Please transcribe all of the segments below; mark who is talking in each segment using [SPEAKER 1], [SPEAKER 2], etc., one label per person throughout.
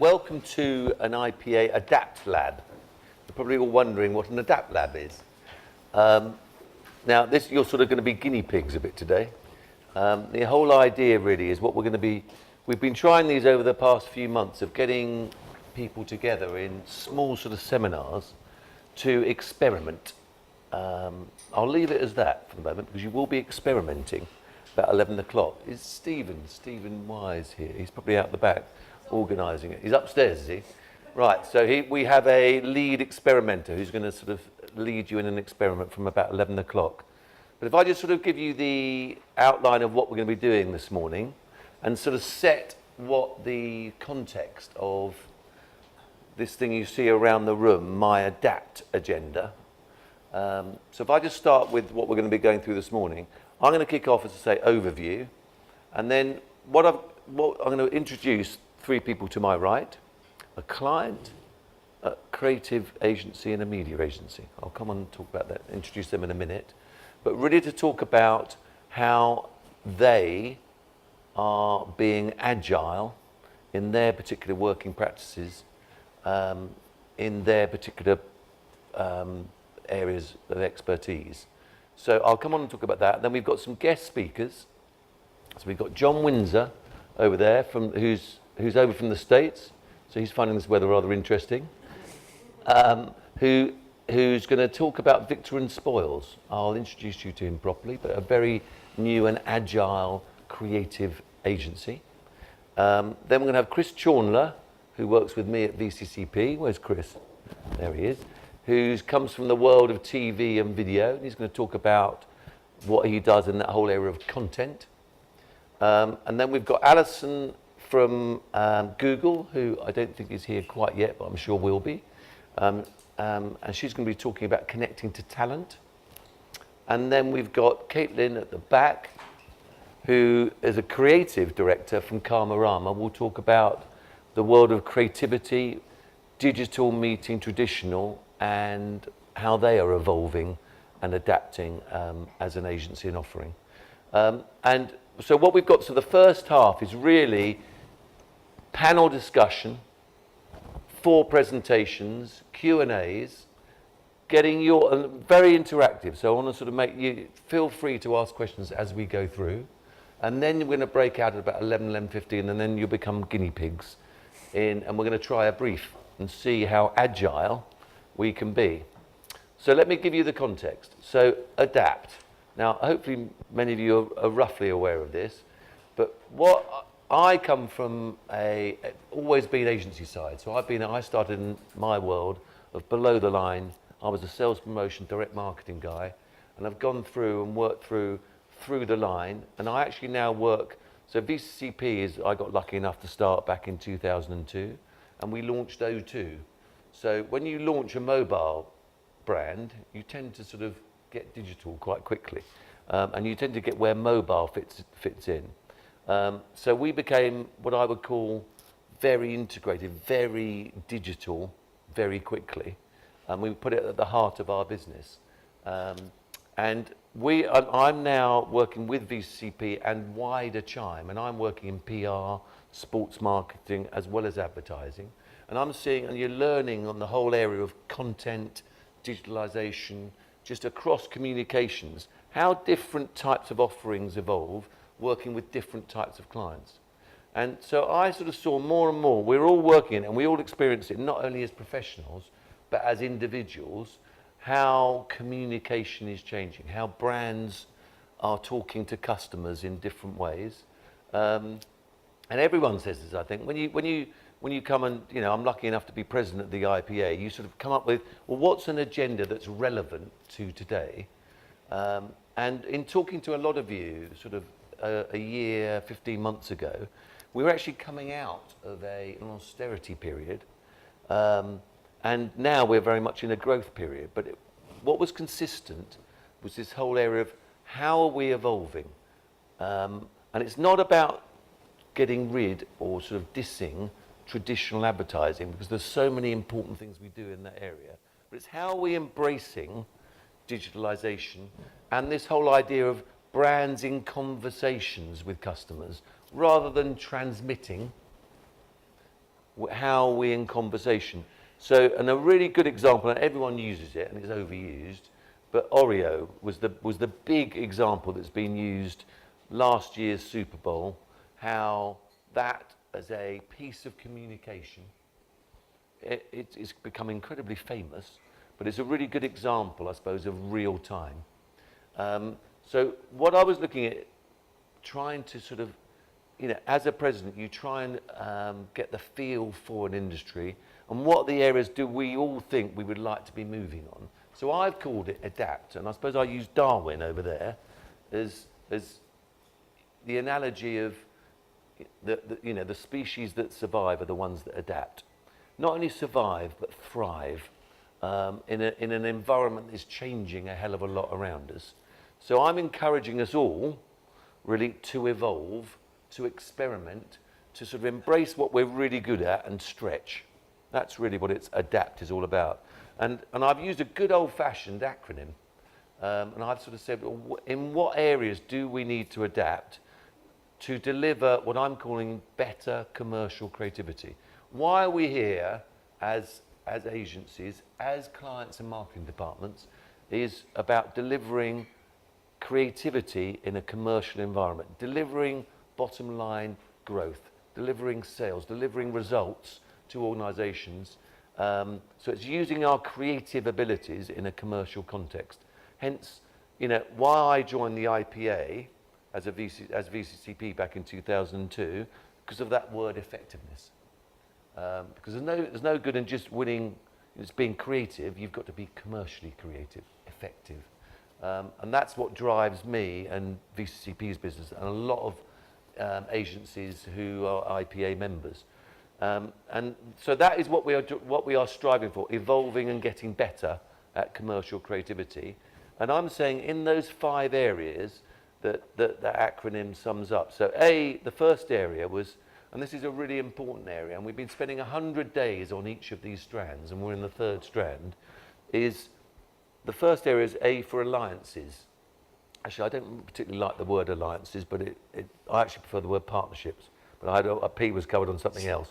[SPEAKER 1] Welcome to an IPA AdaptLab. You're probably all wondering what an AdaptLab is. Now, you're sort of going to be guinea pigs a bit today. The whole idea really is what we're going to be. We've been trying these over the past few months of getting people together in small sort of seminars to experiment. I'll leave it as that for the moment because you will be experimenting about 11 o'clock. Is Stephen Wise here? He's probably out the back organising it. He's upstairs, is he? Right, so we have a lead experimenter who's going to sort of lead you in an experiment from about 11 o'clock. But if I just sort of give you the outline of what we're going to be doing this morning and sort of set what the context of this thing you see around the room, my ADAPT agenda. So if I just start with what we're going to be going through this morning, I'm going to kick off, as I say, overview, and then I'm going to introduce three people to my right: a client, a creative agency, and a media agency. I'll come on and talk about that, introduce them in a minute. But really to talk about how they are being agile in their particular working practices, in their particular areas of expertise. So I'll come on and talk about that. Then we've got some guest speakers. So we've got John Windsor over there, who's over from the States. So he's finding this weather rather interesting. Who's going to talk about Victor and Spoils. I'll introduce you to him properly, but a very new and agile creative agency. Then we're going to have Chris Chaunler, who works with me at VCCP. Where's Chris? There he is. Who comes from the world of TV and video. He's going to talk about what he does in that whole area of content. And then we've got Alison from Google, who I don't think is here quite yet, but I'm sure will be. And she's going to be talking about connecting to talent. And then we've got Caitlin at the back, who is a creative director from Karmarama. We'll talk about the world of creativity, digital meeting traditional, and how they are evolving and adapting as an agency and offering. And so what we've got, so the first half is really panel discussion, 4 presentations, Q&As, getting very interactive. So I want to sort of make you feel free to ask questions as we go through. And then we're going to break out at about 11:15, and then you'll become guinea pigs. And we're going to try a brief and see how agile we can be. So let me give you the context. So ADAPT. Now, hopefully many of you are roughly aware of this, but what I come from always been agency side. So I started in my world of below the line. I was a sales promotion, direct marketing guy, and I've gone through and worked through the line, and I actually now work, so VCCP I got lucky enough to start back in 2002, and we launched O2. So when you launch a mobile brand, you tend to sort of get digital quite quickly, and you tend to get where mobile fits in. So we became what I would call very integrated, very digital, very quickly, and we put it at the heart of our business. And I'm now working with VCCP and wider Chime, and I'm working in PR, sports marketing, as well as advertising. And I'm seeing, and you're learning on the whole area of content, digitalization, just across communications, how different types of offerings evolve, working with different types of clients. And so I sort of saw more and more, we're all working, and we all experience it, not only as professionals, but as individuals, how communication is changing, how brands are talking to customers in different ways. And everyone says this, I think. When you come and, I'm lucky enough to be president of the IPA, you sort of come up with, well, what's an agenda that's relevant to today? And in talking to a lot of you, sort of a year, 15 months ago, we were actually coming out of an austerity period. And now we're very much in a growth period. But what was consistent was this whole area of how are we evolving? And it's not about getting rid or sort of dissing traditional advertising, because there's so many important things we do in that area. But it's how are we embracing digitalization, and this whole idea of brands in conversations with customers rather than transmitting. How are we in conversation? So, and a really good example, and everyone uses it and it's overused, but Oreo was the big example that's been used last year's Super Bowl, how that as a piece of communication, it's become incredibly famous, but it's a really good example, I suppose, of real time. So what I was looking at, trying to sort of, as a president, you try and get the feel for an industry and what the areas do we all think we would like to be moving on. So I've called it adapt, and I suppose I use Darwin over there as the analogy of the species that survive are the ones that adapt. Not only survive, but thrive in an environment that's changing a hell of a lot around us. So I'm encouraging us all really to evolve, to experiment, to sort of embrace what we're really good at and stretch. That's really what adapt is all about. And I've used a good old-fashioned acronym. And I've sort of said, well, in what areas do we need to adapt to deliver what I'm calling better commercial creativity? Why are we here as agencies, as clients and marketing departments, is about delivering creativity in a commercial environment, delivering bottom line growth, delivering sales, delivering results to organizations. So it's using our creative abilities in a commercial context. Hence, why I joined the IPA as VCCP back in 2002, because of that word effectiveness. Because there's no good in just winning, just being creative. You've got to be commercially creative, effective. And that's what drives me and VCCP's business and a lot of agencies who are IPA members. And so that is what we are striving for, evolving and getting better at commercial creativity. And I'm saying in those 5 areas that acronym sums up. So the first area was, and this is a really important area, and we've been spending 100 days on each of these strands, and we're in the 3rd strand, is the first area is A for alliances. Actually, I don't particularly like the word alliances, but I actually prefer the word partnerships. But a P was covered on something else.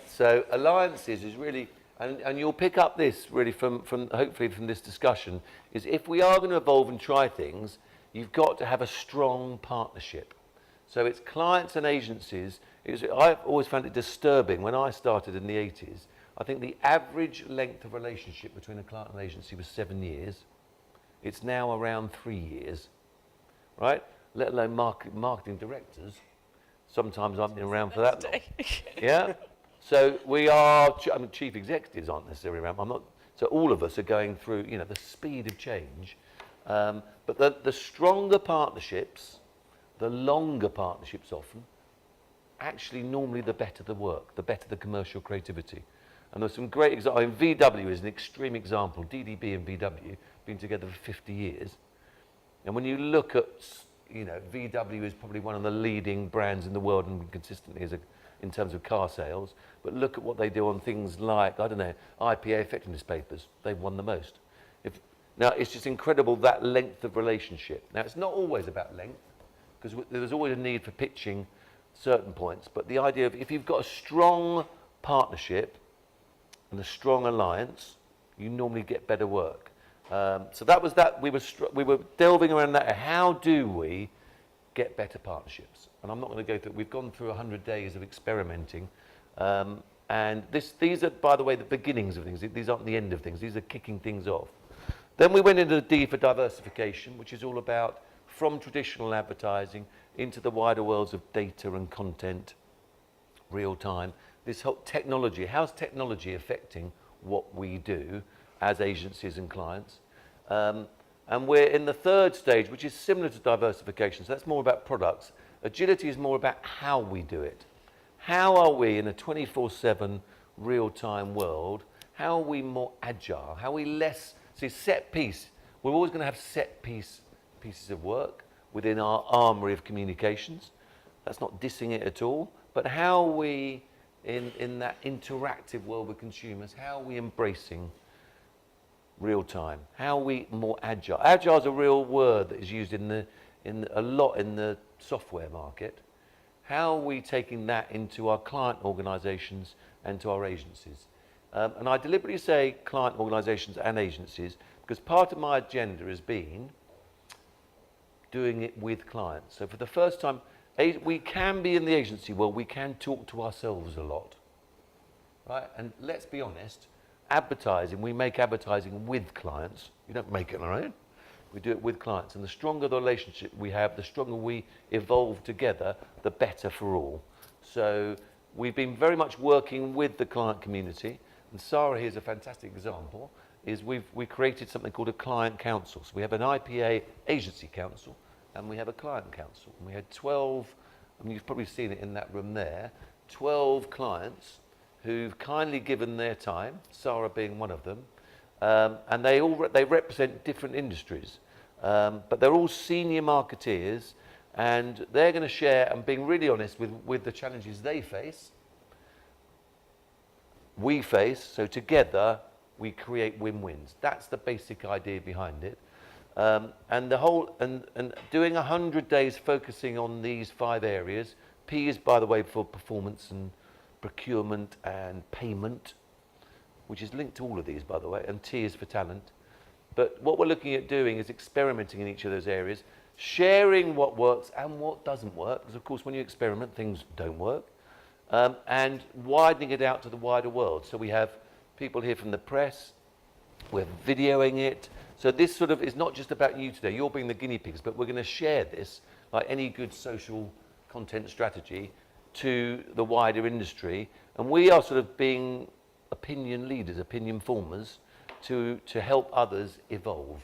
[SPEAKER 1] So alliances is really, and you'll pick up this really from hopefully from this discussion, is if we are going to evolve and try things, you've got to have a strong partnership. So it's clients and agencies. I've always found it disturbing when I started in the 80s. I think the average length of relationship between a client and agency was 7 years. It's now around 3 years, right? Let alone marketing directors. Sometimes I've been around for that long. Yeah. So we are. Chief executives aren't necessarily around. I'm not. So all of us are going through, the speed of change. But the stronger partnerships, the longer partnerships often, actually normally the better the work, the better the commercial creativity. And there's some great examples. VW is an extreme example. DDB and VW been together for 50 years. And when you look at, VW is probably one of the leading brands in the world and consistently in terms of car sales. But look at what they do on things like, IPA effectiveness papers. They've won the most. Now, it's just incredible that length of relationship. Now, it's not always about length, because there's always a need for pitching certain points. But the idea of if you've got a strong partnership and a strong alliance, you normally get better work. So that was that. We were delving around that. How do we get better partnerships? And I'm not going to go through. We've gone through 100 days of experimenting, and these are, by the way, the beginnings of things. These aren't the end of things. These are kicking things off. Then we went into the D for diversification, which is all about from traditional advertising into the wider worlds of data and content, real time. This whole technology. How's technology affecting what we do as agencies and clients? And we're in the 3rd stage, which is similar to diversification. So that's more about products. Agility is more about how we do it. How are we in a 24/7 real-time world? How are we more agile? How are we less, set piece. We're always going to have set pieces of work within our armory of communications. That's not dissing it at all. But how are we in that interactive world with consumers, how are we embracing real time? How are we more agile? Agile is a real word that is used a lot in the software market. How are we taking that into our client organizations and to our agencies? And I deliberately say client organizations and agencies because part of my agenda has been doing it with clients. So for the first time, we can be in the agency world, we can talk to ourselves a lot, right? And let's be honest, advertising, we make advertising with clients. You don't make it on our own. We do it with clients. And the stronger the relationship we have, the stronger we evolve together, the better for all. So we've been very much working with the client community. And Sarah here's a fantastic example, is we created something called a client council. So we have an IPA agency council and we have a client council. And we had 12, I mean, you've probably seen it in that room there, 12 clients who've kindly given their time, Sarah being one of them, and they represent different industries, but they're all senior marketeers, and they're going to share and being really honest with the challenges they face, we face, so together we create win-wins. That's the basic idea behind it. And the whole, and doing 100 days focusing on these 5 areas. P is, by the way, for performance and procurement and payment, which is linked to all of these, by the way, and T is for talent. But what we're looking at doing is experimenting in each of those areas, sharing what works and what doesn't work, because of course when you experiment, things don't work, and widening it out to the wider world. So we have people here from the press, we're videoing it. So this sort of is not just about you today, you're being the guinea pigs, but we're going to share this, like any good social content strategy, to the wider industry. And we are sort of being opinion leaders, opinion formers, to help others evolve.